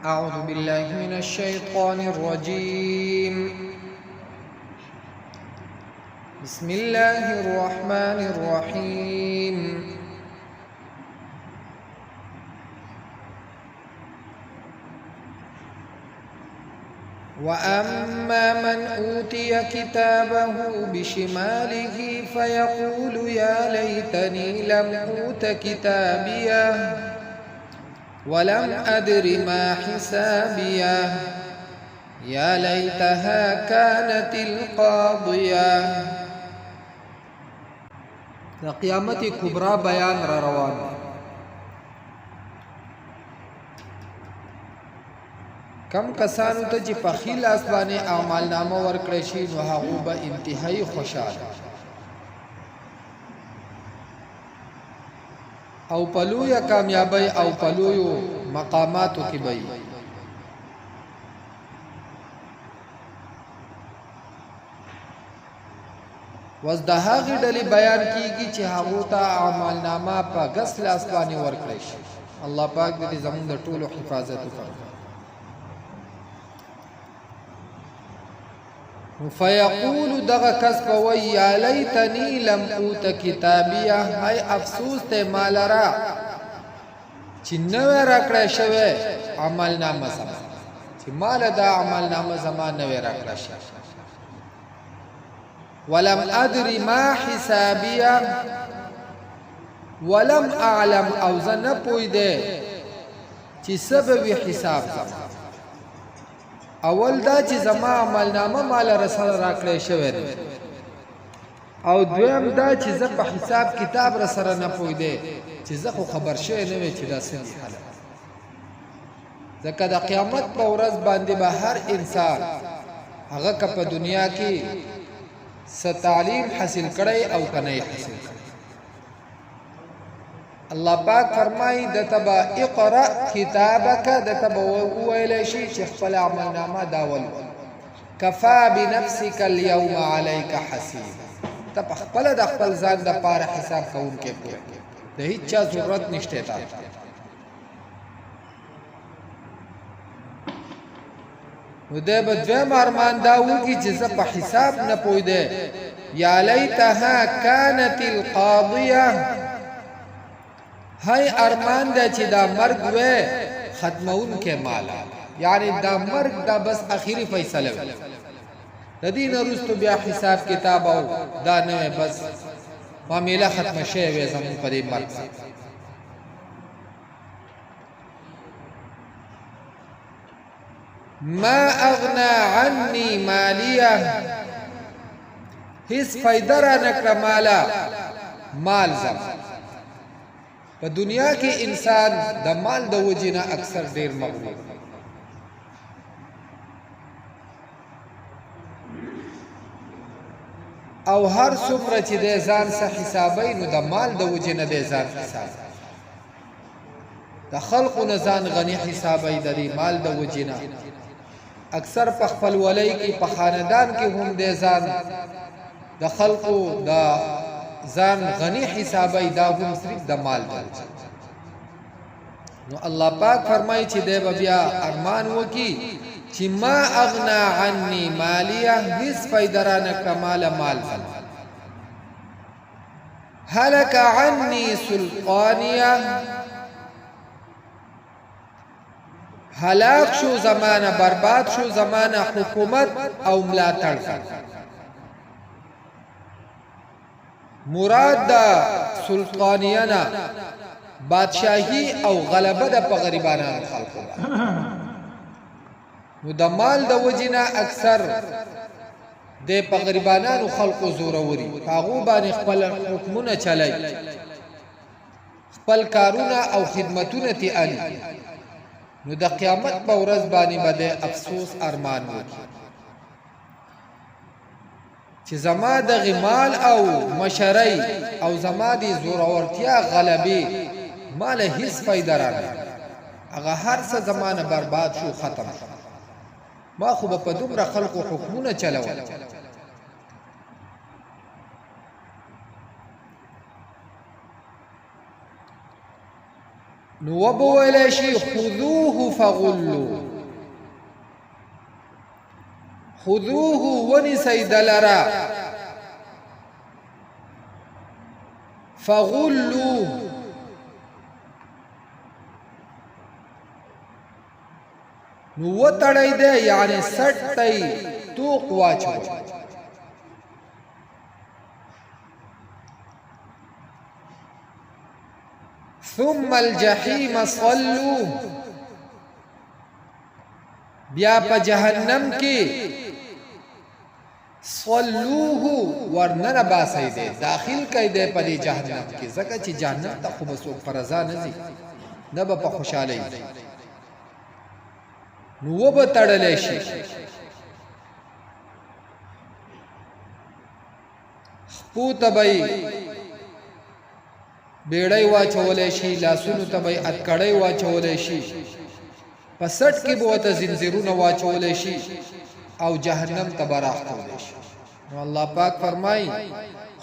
أعوذ بالله من الشيطان الرجيم. بسم الله الرحمن الرحيم. وأما من أوتي كتابه بشماله فيقول يا ليتني لم أوت كتابيه ولم أدر ما حسابيه يا ليتها كانت القاضية. دا قیامت کبرا بیان را روان دی. کم کسانو ته چې په خیل اسبانه اعمال نامه ورکړی شي نو هغه به انتهایی خوشاله او پلویا کامیابی او پلویو مقاماتو کې وي. وز د هغې ډلې بیان کیږي چې هغو ته اعمال نامه په غسل اسبانه ورکړی شي. الله پاک دې زموږ د ټولو حفاظت وکړي. فیقول دغه کس به وایي یا لیتنی لم اوت کتابیه، ای افسوس ته مال را چې نوې راکړی شوی عمل نامه زما، چې مال دا عمل نامه زما نوې راکړی شوی. ولم ادر ما حسابیه، ولم اعلم او زه نه پوهېدی چې څه به وي حساب زما. اول دا چې زما عمل نامه مال رسره راکړی شوی دی، او دویم دا چې زه په حساب کتاب رسره نه پوهېدی چې زه خو خبر شوی نه وی چې دا څنګه حالت. ځکه د قیامت په ورځ باندې به هر انسان هغه که په دنیا کې څه تعلیم حاصل کړی او که نه یې حاصل کړی. الله پاک فرمایي د تبا اقرأ کتابک، د تبا وویلی شي چې خپل عمل نامه دا ولول. کفا بنفسک اليوم علیک حسیب، ته په خپله د خپل ځان دپاره حساب کوونکی پوه، د هیڅ چا ضرورت نشته تا ته. نو دی به دویم ارمان دا وکړي چې زه په حساب نه پوهېدی. یا لیتها کانت القاضیه، هی ارمان دا چې دا مرګ وی ختمونکی مالا، یعنی دا مرګ دا بس اخیری فیصله وی، د دې نه وروسته بیا حساب کتاب او دا نه بس معامله ختمه شوې وی زموږ په دې مرګ. ما اغنا عني مالیه، هیڅ فایده را نکړه مالا مال زما. په دنیا کې انسان د مال د وجې نه اکثر ډیر مغرور، او هر څومره چې د ځان څه حسابوي نو د مال د وجې نه د ځان حساب، د خلقو نه ځان غني حسابوي د دې مال د وجې نه. اکثر په خپل ولۍ کې په خاندان کې هم د ځان د خلقو د ځان غنی حسابی، دا هم صرف د مال دی. نو الله پاک فرمایي چې دی به بیا ارمان وکړي چې ما اغنا عني مالیه، هیڅ فایده را نه کړه ماله مال زما. هلک عني سلطانیه، هلاک شو زمانه، برباد شو زمانه حکومت او ملاتړ. مراد دا سلطانیه نه بادشاهی او غلبه ده په غریبانو خلقو. نو د مال د وجې نه اکثر د په غریبانو خلقو زوروري، هغو باندې خپل حکمونه چلای، خپل کارونه او خدمتونه تیالي. نو د قیامت په ورځ باندې به د افسوس ارمان وکړي چې زما د غمال او مشرۍ او زما د زورورتیا غلبې مال هیڅ فایده را نه، هغه هر څه زمانه برباد شو، ختم شو. ما خو به په دومره خلقو حکمونه چلول. نو وبویلی شي خذوه فغلو، خذوه ونیسئ دلرا، فغلو نو وتړی دی یعنی سټ تی توق واچو. ثم الجحیم صلو، بیا په جهنم کې صلوه ورننه باسي دی، داخل کوي دی په دې جهنم کې، ځکه چې جهنم ته خو به څوک په رضا نه ځي، نه به په خوشحالۍ ځي. نو وبه تړلی شي، خپو ته به یې بیړۍ واچولی شي، لاسونو ته به یې اتکړۍ واچولی شي، په سټ کې به ورته زنځیرونه واچولی شي او جهنم ته به راښکولی شي. نو الله پاک فرمایي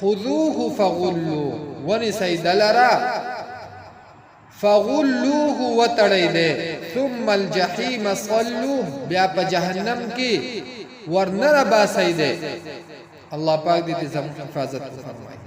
خذوه فغلو، ونیسئ دلرا، فغلوه وتړی دی، ثم الجحیم صلوه، بیا په جهنم کې ورننه باسئ دی. الله پاک دې زموږ حفاظت وفرمایي.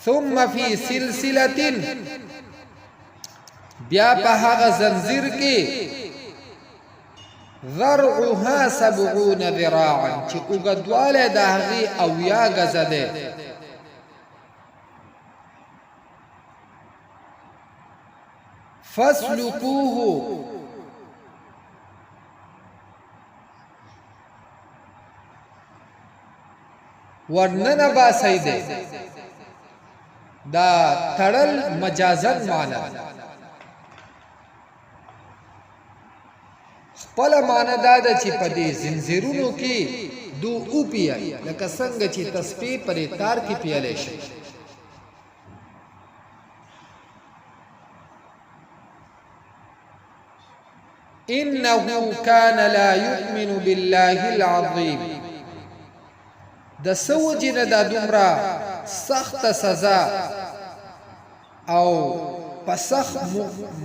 ثم فی سلسلة، بیا په هغه زنځیر کې ذرعها 70 ذراعا، چې اوږدوالی د هغې 80 ګزه دی. فاسلکوه، ورننه باسئ دی. دا تړل مجازن معنا، خپل معنا دا ده چې په دې زنځیرونو کې دو اوپیای، لکه څنګه چې تسبیح پرې تار کې پیالی شي. انه کان لا یؤمن بالله العظیم، د څه وجې نه دا دومره سخت سزا او په سخت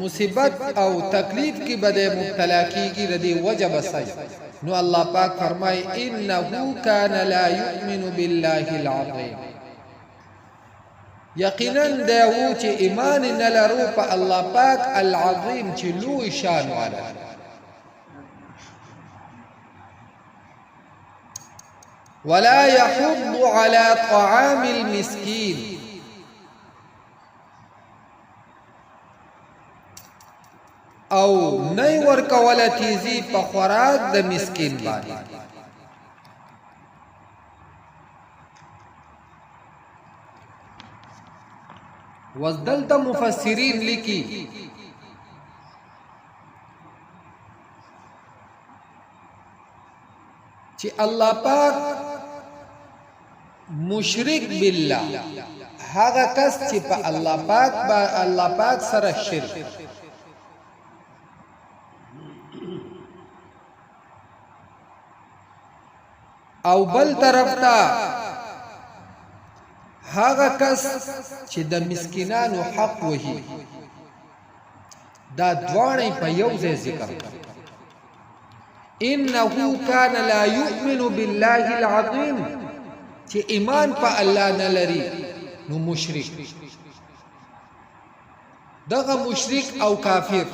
مصیبت او تکلیف کې به د مبتلا کېږي، د دې وجه به څه؟ نو الله پاک فرمایي انه کان لا یؤمن بالله العظیم، یقینا دی و چې ایمان نه لرو په الله پاک العظیم چې لوی شان والا. ولا يحض على طعام المسكين، او نه ورکوله تیزی په خوراک د مسکین باندې. وزدلته مفسرین لیکي چې الله پاک مشرک بالله، هغه کس چې په الله پاک سره شرک، او بل طرف ته هغه کس چې د مسکینانو حق وهي، دا دواړه په یو ځای ذکر کړي. انه کان لا یؤمن بالله العظیم، چې ایمان په الله نه لري نو مشرک، دغه مشرک او کافر.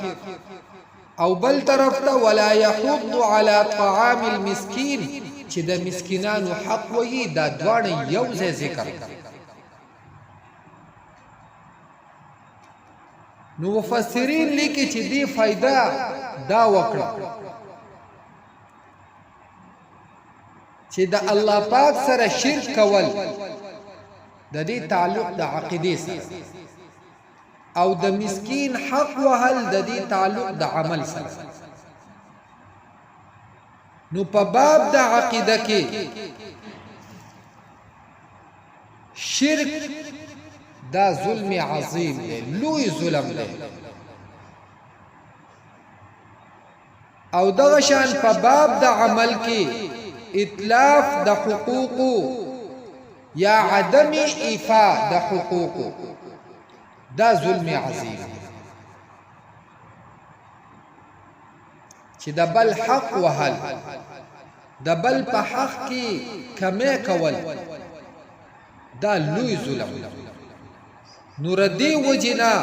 او بل طرف ته ولا يحض على طعام المسكين، چې د مسکینانو حق وهي، دا دواړه یو ځای ذکر کړي. نو مفسرین لیکي چې دی فائدہ دا وکړه چې د الله پاک سره شرک کول د دې تعلق د عقیده سره، او د مسکین حق وهل د دې تعلق د عمل سره. نو په باب د عقیده کې شرک دا ظلم عظیم دی، لوی ظلم دی. او دغه شان په باب د عمل کې اتلاف د حقوق یا عدم ایفاء د حقوق دا ظلم عظیم. چې د بل حق وهل د بل په حق کې کمې کول دا لوی ظلم نور دی وجنا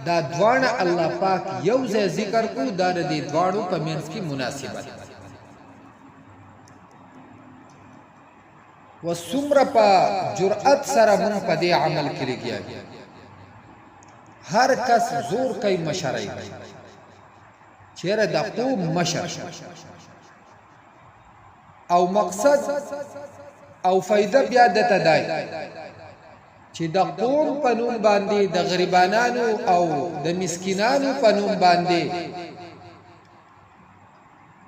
دا دوانه الله پاک یو ځای ذکر کو دا د دې دوانو په منځ کې مناسبت وسمره په جرأت سره مون په دې عمل کې لګیا هر کس زور کوي مشرای چیرې د قوم مشر او مقصد او فائدہ بیا د تدای چې د قوم په نوم باندې د غریبانو او د مسکینانو په نوم باندې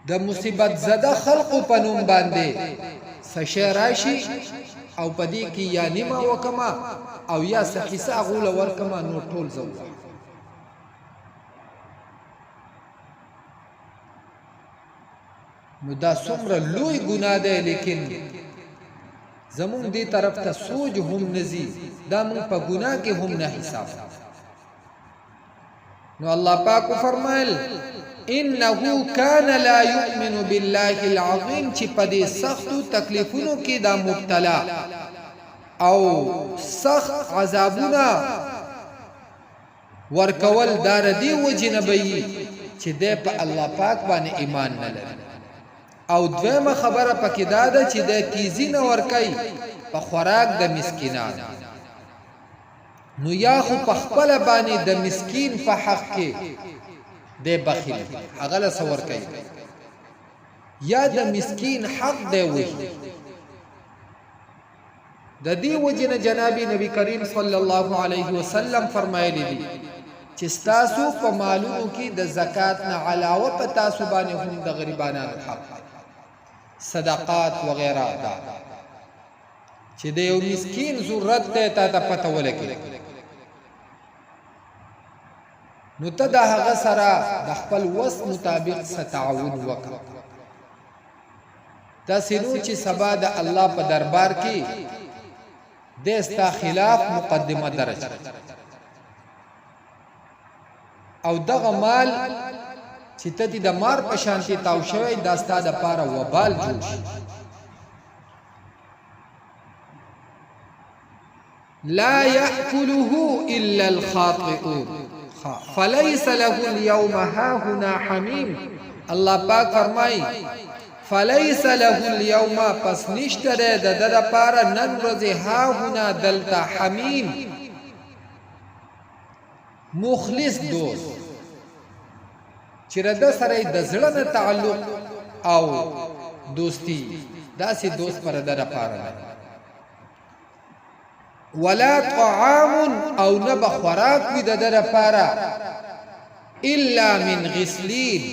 د مصیبت زده خلقو په نوم باندې سشه راشي او پدې کې یا نیمه وکما او یا حصہ غول ورکما نو ټول زو نو دا څومره لوی ګناه ده لیکن زمون دی طرف ته سوج هم نزي دا مون په ګناه کې هم نه حساب نو الله پاک فرمایل انه كان لا يؤمن بالله العظيم چې په دې سختو تکلیفونو کې دا مبتلا او سخت عذابونه ورکول دار دی وجنبي چې دې په الله پاک باندې ایمان نه لري او دویمه خبره پکې دا ده چې د کیزی نه ورکای په خوراک د مسکینان نو یا خو په خپل باندې د مسکین په حق کې د بخیل هغه له سور کوي یا د مسکین حق دی وي د دې وجنه جناب نبی کریم صلی الله علیه وسلم فرمایلی دي چې تاسو په مالونو کې د زکات نه علاوه په تاسو باندې هم د غریبانو حق صدقات وغیرہ دا چې د یو مسکین ضرورت ته تا پته ولګي نو ته د هغه سره د خپل وس مطابق ستعاون وکړه دا سينو چې سبا د الله په دربار کې د استا خلاف مقدمه درجه او دغه مال چې ته د مار په شانتي تاو شوی دا ستاسو د پاره وبال جوړ لا يأكله إلا الخاطئون فليس له اليوم هاهنا حميم الله پاک فرمای فليس له اليوم پس نشته د پاره نن ورځ هاهنا دلتا حمیم مخلص دوست چې رده سره د زړه نه تعلق او دوستی داسې دوست پر د لپاره ولا طعام او نب خوراک وي د لپاره الا من غسلین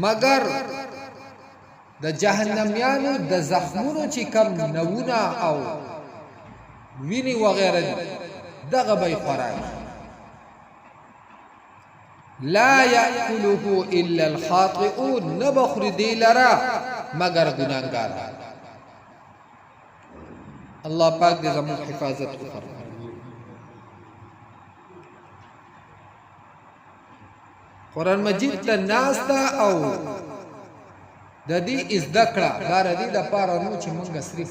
مگر د جهنميانو د زخمونو چې کم نوونه او ویني وغیرہ دغه به خوراک لا يأكله إلا الخاطئون نبخر دی لرا مگر گناهگار الله پاک دې زموږ حفاظت وکړي قرآن مجید ته ناستا او د دې ذکر دار دې د پاره نو چې موږ صرف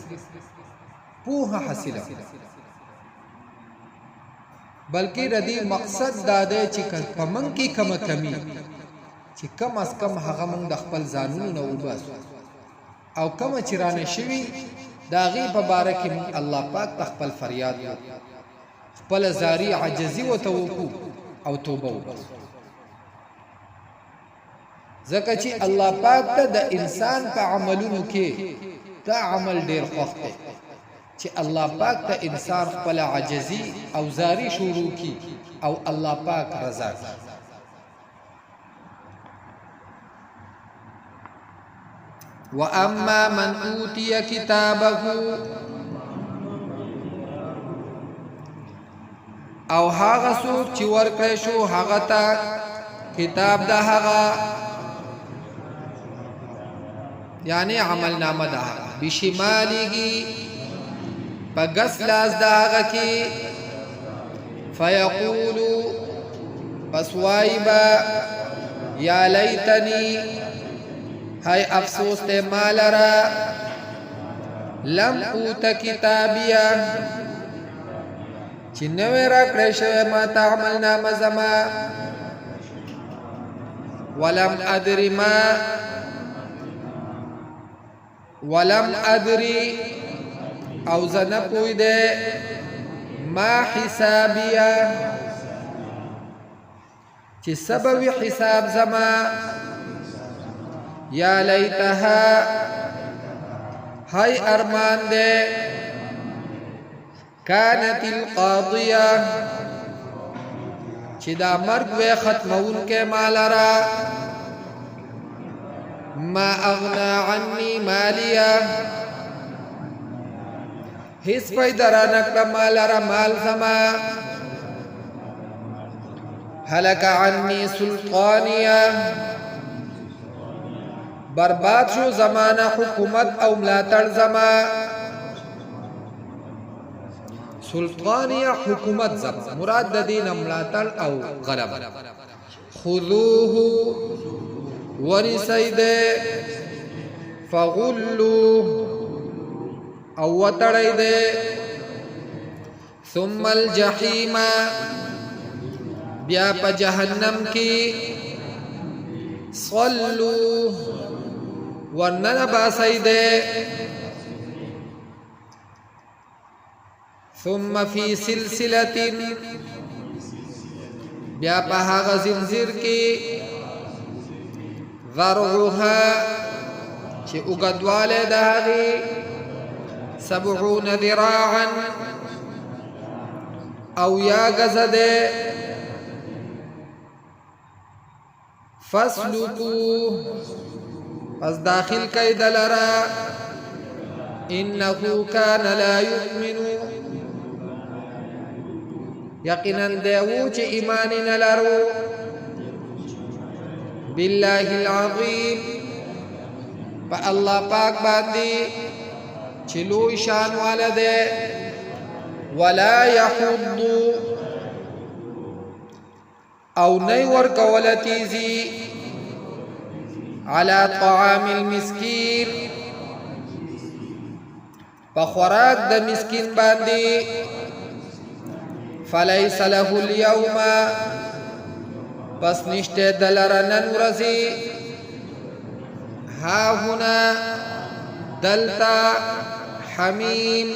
پوهه حاصله بلکې ردی مقصد دا دی چې کمن کې کم کمی چې کم از کم هغه موږ د خپل ځانونو نه وباسو او کم چې رانه شوي دا غي په باره کې الله پاک خپل فریاد خپل زاری عجزي او توکو او توبه وباسو ځکه چې الله پاک ته د انسان په عملونو کې دا عمل ډیر خوښ دی چې الله پاک ته انسان خپل عجزي او زاری شروع کی او الله پاک رضا کی واما من اوتي كتابه او هغه څوک چې ورکړی شو هغه ته کتاب ده هغه یعنی عمل نامه ده بشماله پس لاس داغه کی فیقولو پس وایبا یا لیتنی ہائے افسوس تے مالرا لم اوت کتابیا چنوے راکڑے شوے ما تعمل نام زما ولم ادری او زنپوی دے ما حسابیا چی سبوی حساب زما یا لیتها ہائی ارمان دے کانت القاضیہ چی دا مرگ وے ختمون کے مالرا ما اغنا عنی مالیا حس پیدرا نکلا مالرا مال زما حلق عنی سلطانیا برباد شو زمانہ حکومت او ملاتر زما سلطانیہ حکومت زما مراد دین ملاتر او غلب خذوه ورسید فغلوه او وطرید ثم الجحیم بیا پا جہنم کی صلوه ورنن باسید ثم فی سلسلت بیا پہاغ زنزیر کی ذرعها چی اگدوال داغی 70 ذراعا او یا گزد فاسلکوه پس داخل کئی دلرا انہو کان لا یؤمنو یقینا دیو چی ایمانی نلرو باللہ العظیم پا اللہ پاک باندی چلوی شان والدے ولا یحضو او نیور کولتیزی على طعام المسكين فخوراك دا مسكين باندي فليس له اليوم بس نشتے دلرنن ورزي ها هنا دلتا حميم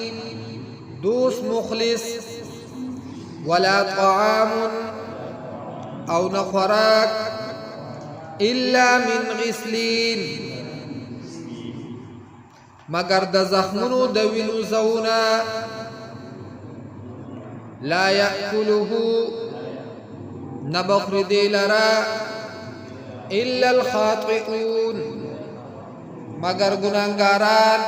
دوس مخلص ولا طعام او نخوراك إلا من غسلين مگر د زخمونو د وینو زونا لا يأكله نبخر دی لرا إلا الخاطئون مگر گناهگاران